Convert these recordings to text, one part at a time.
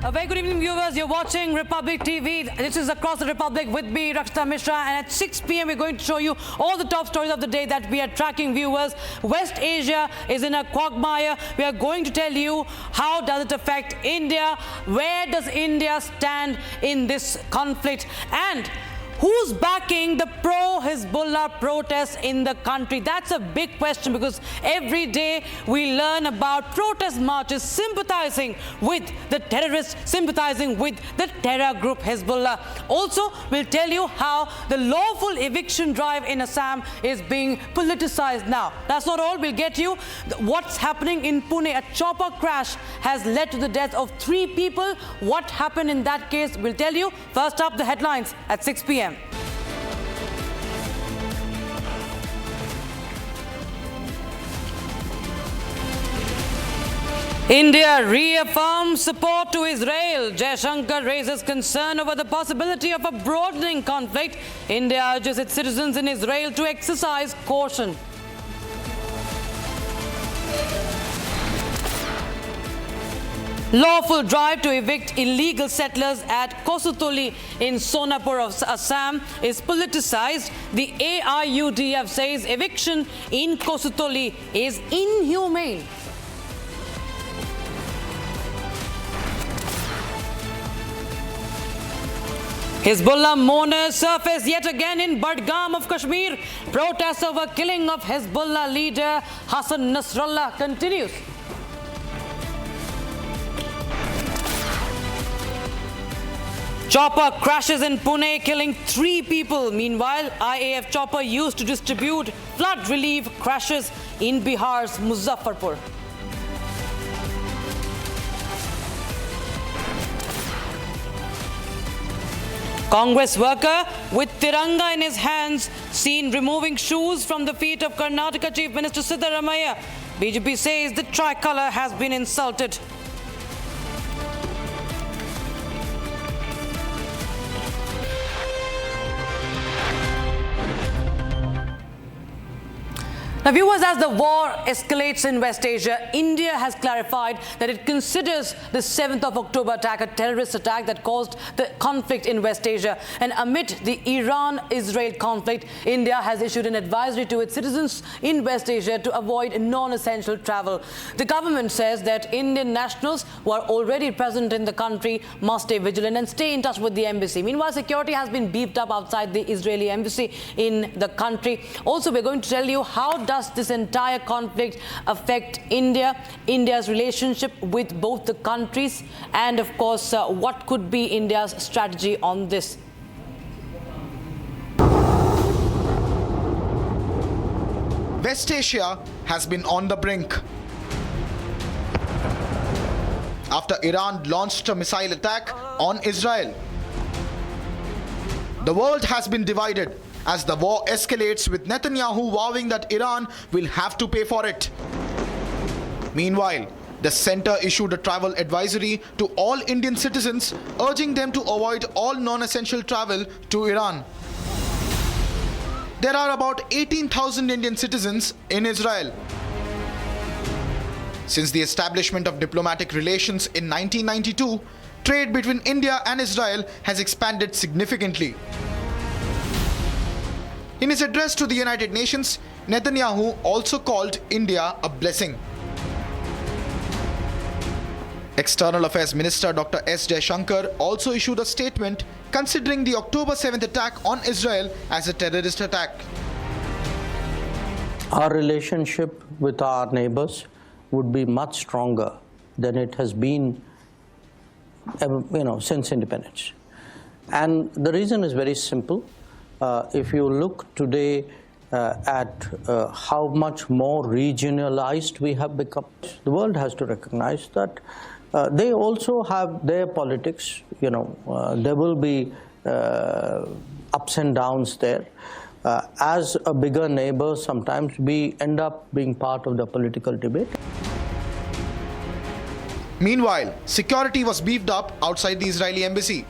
A very good evening, viewers. You're watching Republic TV. This is Across the Republic with me, Rakshita Mishra. And at 6 p.m., we're going to show you all the top stories of the day that we are tracking, viewers. West Asia is in a quagmire. We are going to tell you how does it affect India, where does India stand in this conflict, and who's backing the pro-Hezbollah protests in the country? That's a big question, because every day we learn about protest marches sympathizing with the terrorists, sympathizing with the terror group Hezbollah. Also, we'll tell you how the lawful eviction drive in Assam is being politicized now. That's not all. We'll get you what's happening in Pune. A chopper crash has led to the death of 3 people. What happened in that case? We'll tell you. First up, the headlines at 6 p.m. India reaffirms support to Israel. Jaishankar raises concern over the possibility of a broadening conflict. India urges its citizens in Israel to exercise caution. Lawful drive to evict illegal settlers at Kosutoli in Sonapur of Assam is politicized. The AIUDF says eviction in Kosutoli is inhumane. Hezbollah mourners surface yet again in Budgam of Kashmir. Protests over killing of Hezbollah leader Hassan Nasrallah continues. Chopper crashes in Pune, killing 3 people. Meanwhile, IAF chopper used to distribute flood relief crashes in Bihar's Muzaffarpur. Congress worker with Tiranga in his hands seen removing shoes from the feet of Karnataka Chief Minister Siddaramaiah. BJP says the tricolour has been insulted. Now, viewers, as the war escalates in West Asia, India has clarified that it considers the 7th of October attack a terrorist attack that caused the conflict in West Asia. And amid the Iran-Israel conflict, India has issued an advisory to its citizens in West Asia to avoid non-essential travel. The government says that Indian nationals who are already present in the country must stay vigilant and stay in touch with the embassy. Meanwhile, security has been beefed up outside the Israeli embassy in the country. Also, we're going to tell you how does this entire conflict affect India, India's relationship with both the countries, and of course, what could be India's strategy on this. West Asia has been on the brink after Iran launched a missile attack on Israel. The world has been divided as the war escalates, with Netanyahu vowing that Iran will have to pay for it. Meanwhile, the centre issued a travel advisory to all Indian citizens, urging them to avoid all non-essential travel to Iran. There are about 18,000 Indian citizens in Israel. Since the establishment of diplomatic relations in 1992, trade between India and Israel has expanded significantly. In his address to the United Nations, Netanyahu also called India a blessing. External Affairs Minister Dr. S. Jaishankar also issued a statement considering the October 7th attack on Israel as a terrorist attack. Our relationship with our neighbors would be much stronger than it has been, since independence. And the reason is very simple. If you look today at how much more regionalized we have become, the world has to recognize that they also have their politics. There will be ups and downs there. As a bigger neighbor, sometimes we end up being part of the political debate. Meanwhile, security was beefed up outside the Israeli embassy.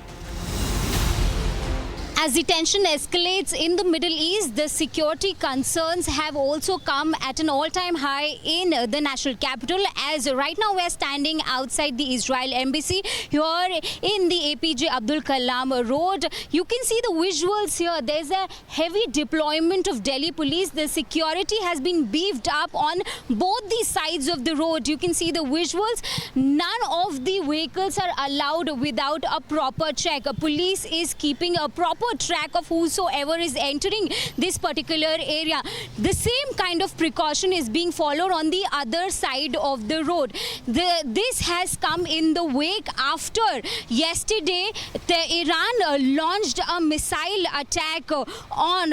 As the tension escalates in the Middle East, the security concerns have also come at an all-time high in the national capital. As right now we are standing outside the Israel embassy here in the APJ Abdul Kalam Road. You can see the visuals here. There's a heavy deployment of Delhi police. The security has been beefed up on both the sides of the road. You can see the visuals. None of the vehicles are allowed without a proper check. Police is keeping a proper track of whosoever is entering this particular area. The same kind of precaution is being followed on the other side of the road. This has come in the wake after yesterday Iran launched a missile attack on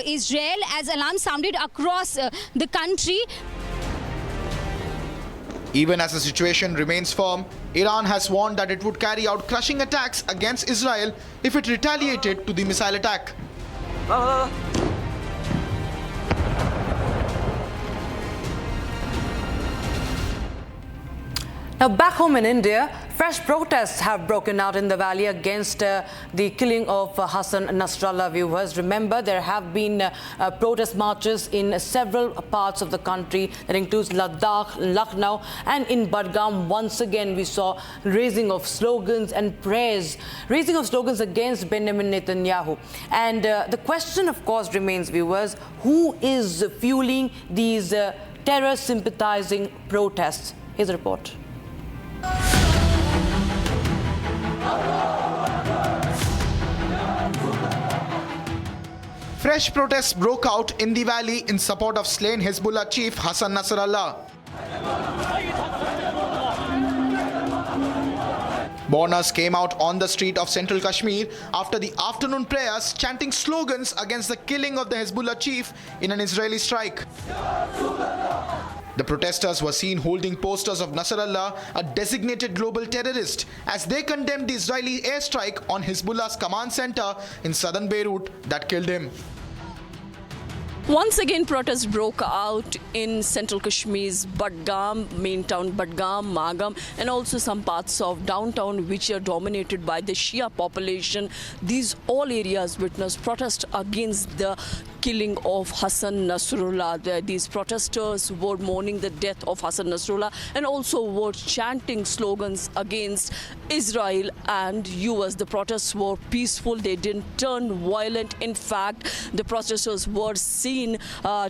Israel as alarm sounded across the country. Even as the situation remains firm, Iran has warned that it would carry out crushing attacks against Israel if it retaliated to the missile attack. Now, back home in India, fresh protests have broken out in the valley against the killing of Hassan Nasrallah. Viewers, remember there have been protest marches in several parts of the country. That includes Ladakh, Lucknow, and in Budgam. Once again, we saw raising of slogans and prayers, raising of slogans against Benjamin Netanyahu. And the question, of course, remains, viewers, who is fueling these terror-sympathizing protests? Here's a report. Fresh protests broke out in the valley in support of slain Hezbollah chief Hassan Nasrallah. Mourners came out on the street of central Kashmir after the afternoon prayers, chanting slogans against the killing of the Hezbollah chief in an Israeli strike. The protesters were seen holding posters of Nasrallah, a designated global terrorist, as they condemned the Israeli airstrike on Hezbollah's command center in southern Beirut that killed him. Once again, protests broke out in central Kashmir's Budgam, main town Budgam, Magam, and also some parts of downtown which are dominated by the Shia population. These all areas witnessed protests against the killing of Hassan Nasrallah. These protesters were mourning the death of Hassan Nasrallah and also were chanting slogans against Israel and US. The protests were peaceful. They didn't turn violent. In fact, the protesters were seen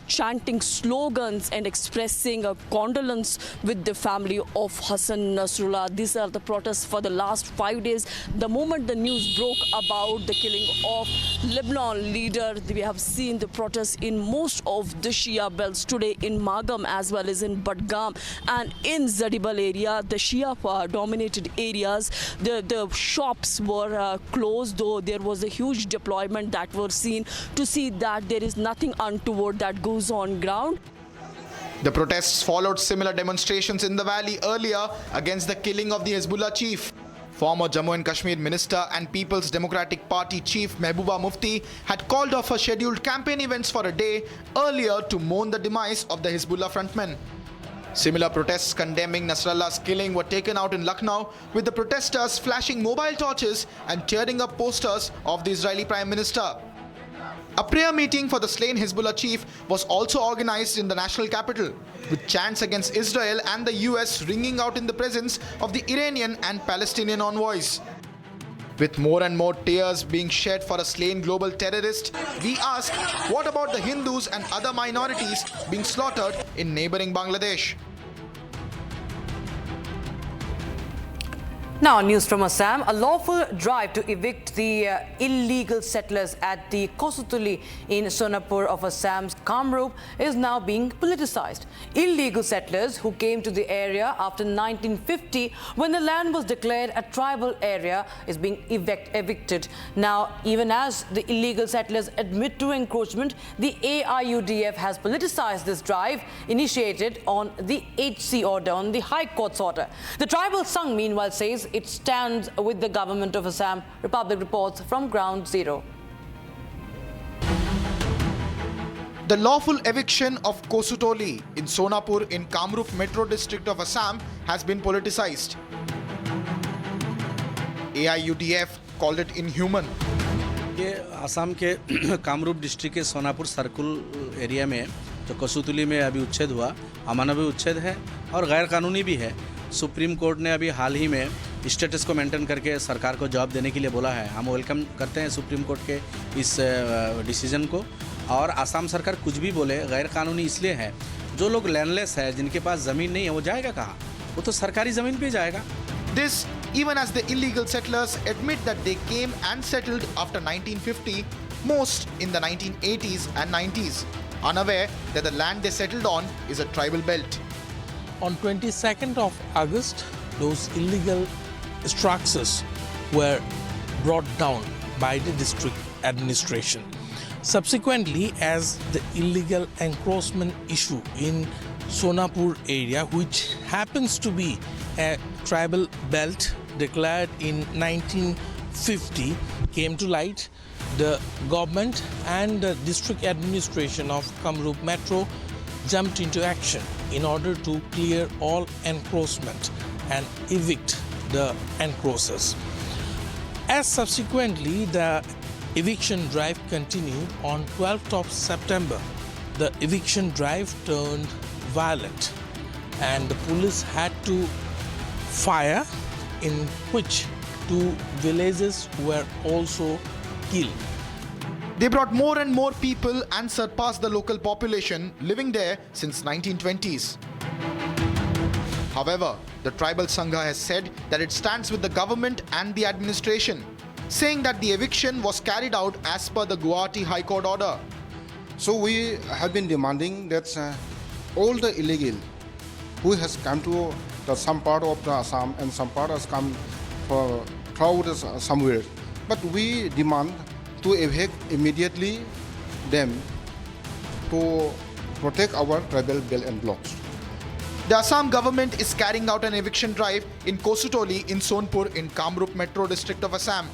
chanting slogans and expressing a condolence with the family of Hassan Nasrallah. These are the protests for the last 5 days. The moment the news broke about the killing of Lebanon leader, we have seen the protests in most of the Shia belts today in Magam as well as in Budgam and in Zadibal area, the Shia dominated areas. The shops were closed, though there was a huge deployment that were seen to see that there is nothing untoward that goes on ground. The protests followed similar demonstrations in the valley earlier against the killing of the Hezbollah chief. Former Jammu and Kashmir Minister and People's Democratic Party Chief Mehbooba Mufti had called off her scheduled campaign events for a day earlier to mourn the demise of the Hezbollah frontman. Similar protests condemning Nasrallah's killing were taken out in Lucknow, with the protesters flashing mobile torches and tearing up posters of the Israeli Prime Minister. A prayer meeting for the slain Hezbollah chief was also organized in the national capital, with chants against Israel and the US ringing out in the presence of the Iranian and Palestinian envoys. With more and more tears being shed for a slain global terrorist, we ask, what about the Hindus and other minorities being slaughtered in neighboring Bangladesh? Now, news from Assam. A lawful drive to evict the illegal settlers at the Kosutuli in Sonapur of Assam's Kamrup is now being politicized. Illegal settlers who came to the area after 1950, when the land was declared a tribal area, is being evicted. Now, even as the illegal settlers admit to encroachment, the AIUDF has politicized this drive initiated on the HC order, on the High Court's order. The tribal Sangh, meanwhile, says it stands with the government of Assam. Republic reports from Ground Zero. The lawful eviction of Kosutoli in Sonapur in Kamrup Metro District of Assam has been politicized. AIUDF called it inhuman. ये असम के Kamrup district के Sonapur circle area में जो कसुतुली में अभी उच्छेद हुआ, अमानवीय उच्छेद है और गैर कानूनी भी है। सुप्रीम कोर्ट ने अभी हाल ही में स्टेटस को मेंटेन करके सरकार को जवाब देने के लिए बोला है। हम वेलकम करते हैं सुप्रीम कोर्ट के इस डिसीजन को। और असम सरकार कुछ भी बोले, गैर कानूनी इसलिए है, जो लोग लैंडलेस है, जिनके पास ज़मीन नहीं है, वो जाएगा कहाँ? वो तो सरकारी ज़मीन पे जाएगा। This even as the illegal settlers admit that they came and settled after 1950, most in the 1980s and 90s, unaware that the land they settled on is a tribal belt. On 22nd of August, those illegal structures were brought down by the district administration. Subsequently, as the illegal encroachment issue in Sonapur area, which happens to be a tribal belt declared in 1950, came to light, the government and the district administration of Kamrup Metro jumped into action in order to clear all encroachment and evict the encroachers. As subsequently the eviction drive continued, on 12th of September, the eviction drive turned violent and the police had to fire, in which 2 villages were also killed. They brought more and more people and surpassed the local population living there since 1920s. However, the tribal Sangha has said that it stands with the government and the administration, saying that the eviction was carried out as per the Guwahati High Court order. So we have been demanding that all the illegal who has come to some part of the Assam and some part has come throughout somewhere, but we demand to evict immediately them to protect our tribal belt and blocks. The Assam government is carrying out an eviction drive in Kosutoli in Sonpur in Kamrup Metro district of Assam.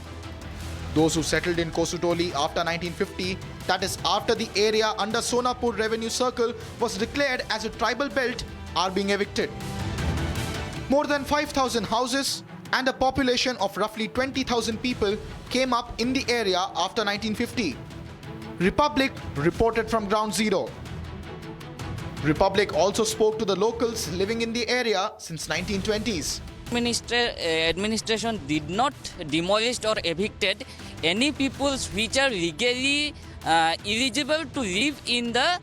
Those who settled in Kosutoli after 1950, that is after the area under Sonapur Revenue Circle was declared as a tribal belt, are being evicted. More than 5,000 houses and a population of roughly 20,000 people came up in the area after 1950. Republic reported from Ground Zero. Republic also spoke to the locals living in the area since 1920s. Administration did not demolish or evicted any peoples which are legally eligible to live in the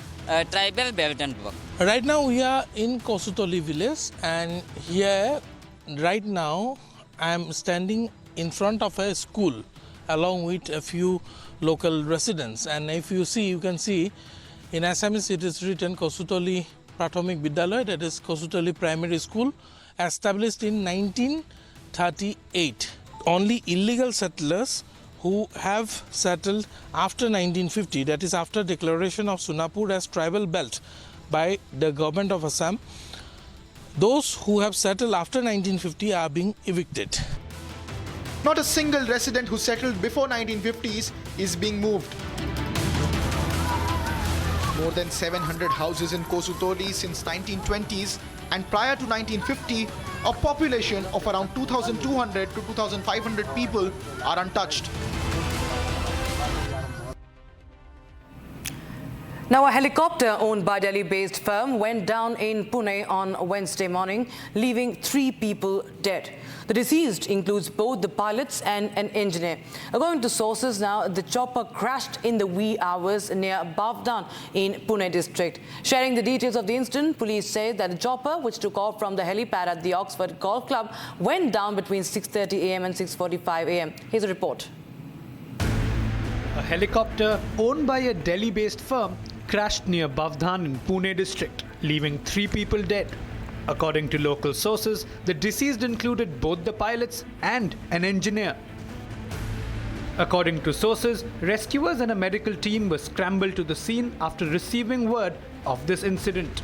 tribal belt and block. Right now we are in Kosutoli village, and here right now I am standing in front of a school along with a few local residents, and if you see, you can see in Assamese it is written Kosutoli Prathamik Bidyalaya, that is Kosutoli Primary School, established in 1938. Only illegal settlers who have settled after 1950, that is after declaration of Sonapur as tribal belt by the government of Assam, those who have settled after 1950 are being evicted. Not a single resident who settled before 1950s is being moved. More than 700 houses in Kosutoli since 1920s, and prior to 1950, a population of around 2,200 to 2,500 people are untouched. Now, a helicopter owned by Delhi-based firm went down in Pune on Wednesday morning, leaving 3 people dead. The deceased includes both the pilots and an engineer. According to sources now, the chopper crashed in the wee hours near Bavdan in Pune district. Sharing the details of the incident, police say that the chopper, which took off from the helipad at the Oxford Golf Club, went down between 6:30 a.m. and 6:45 a.m. Here's a report. A helicopter owned by a Delhi-based firm crashed near Bavdan in Pune district, leaving 3 people dead. According to local sources, the deceased included both the pilots and an engineer. According to sources, rescuers and a medical team were scrambled to the scene after receiving word of this incident.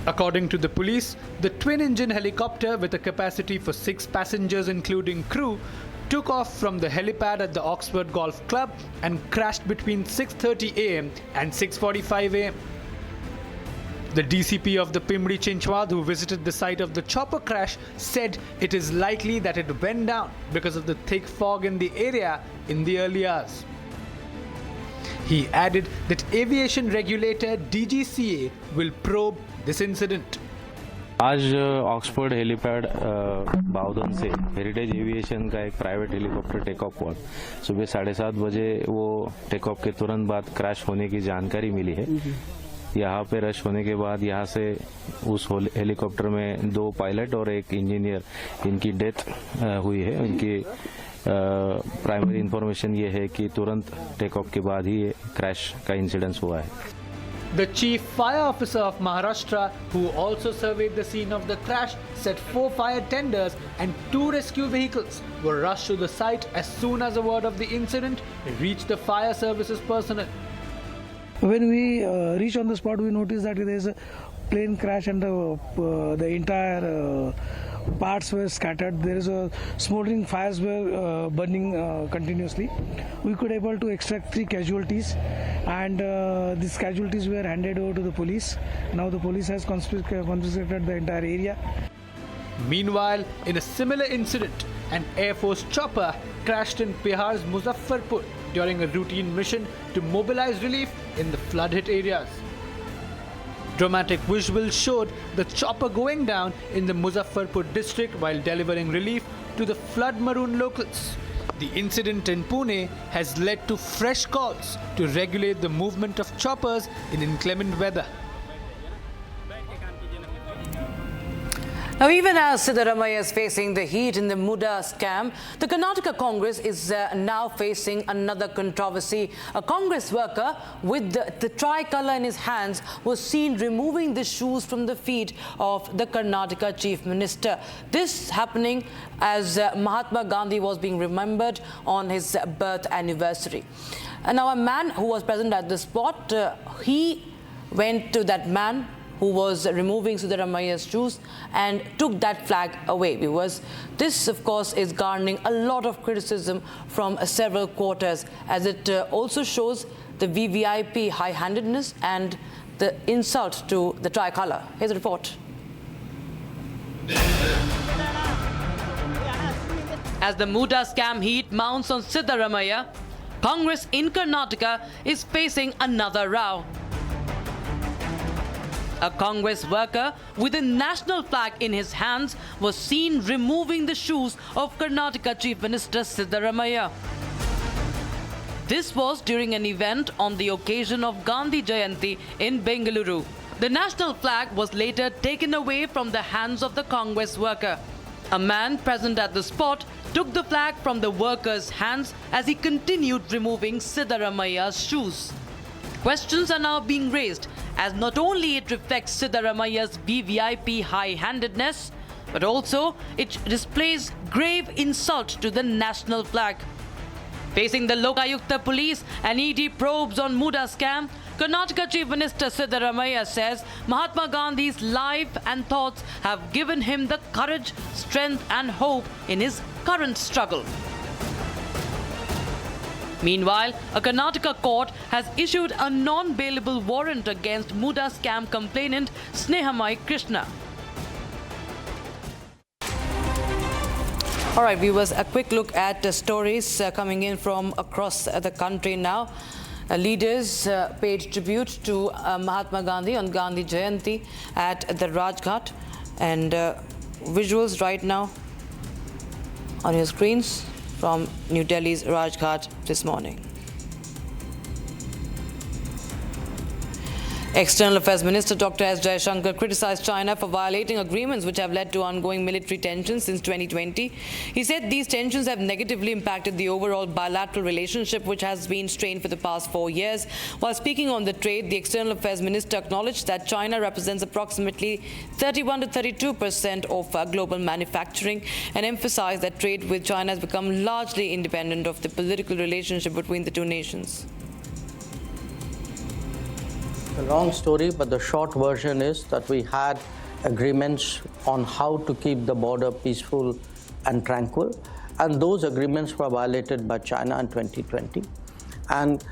According to the police, the twin-engine helicopter with a capacity for 6 passengers including crew took off from the helipad at the Oxford Golf Club and crashed between 6:30 a.m. and 6:45 a.m. The DCP of the Pimri Chinchwad, who visited the site of the chopper crash, said it is likely that it went down because of the thick fog in the area in the early hours. He added that aviation regulator DGCA will probe this incident. आज Oxford helipad बाउदन से heritage aviation का एक private helicopter take off हुआ। सुबह 7:30 बजे वो take off के तुरंत बाद क्रैश होने की जानकारी मिली है। यहाँ पे रश होने के बाद यहाँ से उस हेलीकॉप्टर में 2 पायलट और 1 इंजीनियर, इनकी डेथ हुई है। उनकी प्राइमरी इंफॉर्मेशन ये है कि तुरंत टेक ऑफ के बाद ही ये क्रैश का इंसिडेंस हुआ है। The chief fire officer of Maharashtra, who also surveyed the scene of the crash, said 4 fire tenders and 2 rescue vehicles were rushed to the site as soon as a word of the incident reached the fire services personnel. When we reach on the spot, we notice that there is a plane crash and the entire parts were scattered. There is a smoldering fires were burning continuously. We could able to extract 3 casualties, and these casualties were handed over to the police. Now the police has confiscated the entire area. Meanwhile, in a similar incident, an Air Force chopper crashed in Bihar's Muzaffarpur during a routine mission to mobilize relief in the flood-hit areas. Dramatic visuals showed the chopper going down in the Muzaffarpur district while delivering relief to the flood-marooned locals. The incident in Pune has led to fresh calls to regulate the movement of choppers in inclement weather. Now, even as Siddaramaiah is facing the heat in the Muda scam, the Karnataka Congress is now facing another controversy. A Congress worker with the tricolour in his hands was seen removing the shoes from the feet of the Karnataka Chief Minister. This happening as Mahatma Gandhi was being remembered on his birth anniversary. And now a man who was present at the spot, he went to that man who was removing Siddaramaiah's shoes and took that flag away. Viewers, this of course is garnering a lot of criticism from several quarters, as it also shows the VVIP high-handedness and the insult to the tricolour. Here's a report. As the Muda scam heat mounts on Siddaramaiah, Congress in Karnataka is facing another row. A Congress worker with a national flag in his hands was seen removing the shoes of Karnataka Chief Minister Siddaramaiah. This was during an event on the occasion of Gandhi Jayanti in Bengaluru. The national flag was later taken away from the hands of the Congress worker. A man present at the spot took the flag from the worker's hands as he continued removing Siddaramaiah's shoes. Questions are now being raised, as not only it reflects Siddaramaiah's VVIP high-handedness, but also it displays grave insult to the national flag. Facing the Lokayukta police and ED probes on Muda scam, Karnataka Chief Minister Siddaramaiah says Mahatma Gandhi's life and thoughts have given him the courage, strength and hope in his current struggle. Meanwhile, a Karnataka court has issued a non-bailable warrant against Muda scam complainant Snehamai Krishna. All right, viewers, a quick look at the stories coming in from across the country now. Leaders paid tribute to Mahatma Gandhi on Gandhi Jayanti at the Rajghat, and visuals right now on your screens from New Delhi's Rajghat this morning. External Affairs Minister Dr. S. Jaishankar criticized China for violating agreements which have led to ongoing military tensions since 2020. He said these tensions have negatively impacted the overall bilateral relationship, which has been strained for the past 4 years. While speaking on the trade, the External Affairs Minister acknowledged that China represents approximately 31 to 32% of global manufacturing and emphasized that trade with China has become largely independent of the political relationship between the two nations. A long story, but the short version is that we had agreements on how to keep the border peaceful and tranquil, and those agreements were violated by China in 2020. And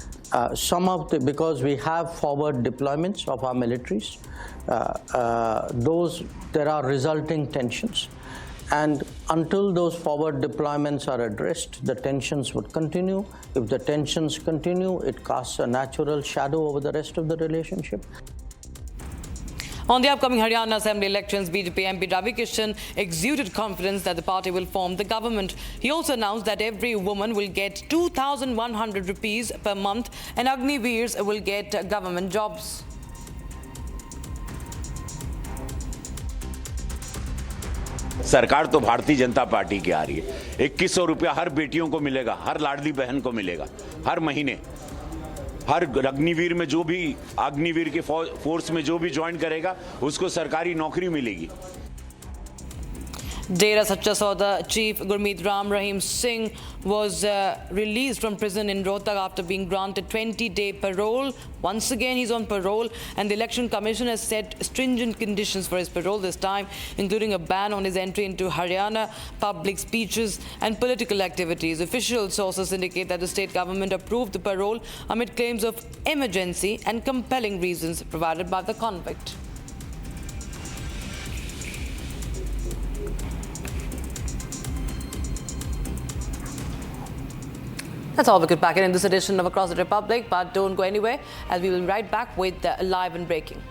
because we have forward deployments of our militaries, there are resulting tensions. And until those forward deployments are addressed, the tensions would continue. If the tensions continue, it casts a natural shadow over the rest of the relationship. On the upcoming Haryana Assembly elections, BJP MP Ravi Kishan exuded confidence that the party will form the government. He also announced that every woman will get 2,100 rupees per month and Agniveers will get government jobs. सरकार तो Bharatiya Janata party की आ रही है। 2100 रुपया हर बेटियों को मिलेगा, हर लाडली बहन को मिलेगा, हर महीने। हर अग्निवीर में जो भी अग्निवीर के फोर्स में जो भी ज्वाइन करेगा उसको सरकारी नौकरी मिलेगी। Dera Sacha Sauda Chief Gurmeet Ram Rahim Singh was released from prison in Rohtak after being granted 20-day parole. Once again, he's on parole, and the Election Commission has set stringent conditions for his parole this time, including a ban on his entry into Haryana, public speeches and political activities. Official sources indicate that the state government approved the parole amid claims of emergency and compelling reasons provided by the convict. That's all we could pack in this edition of Across the Republic, but don't go anywhere as we will be right back with live and breaking.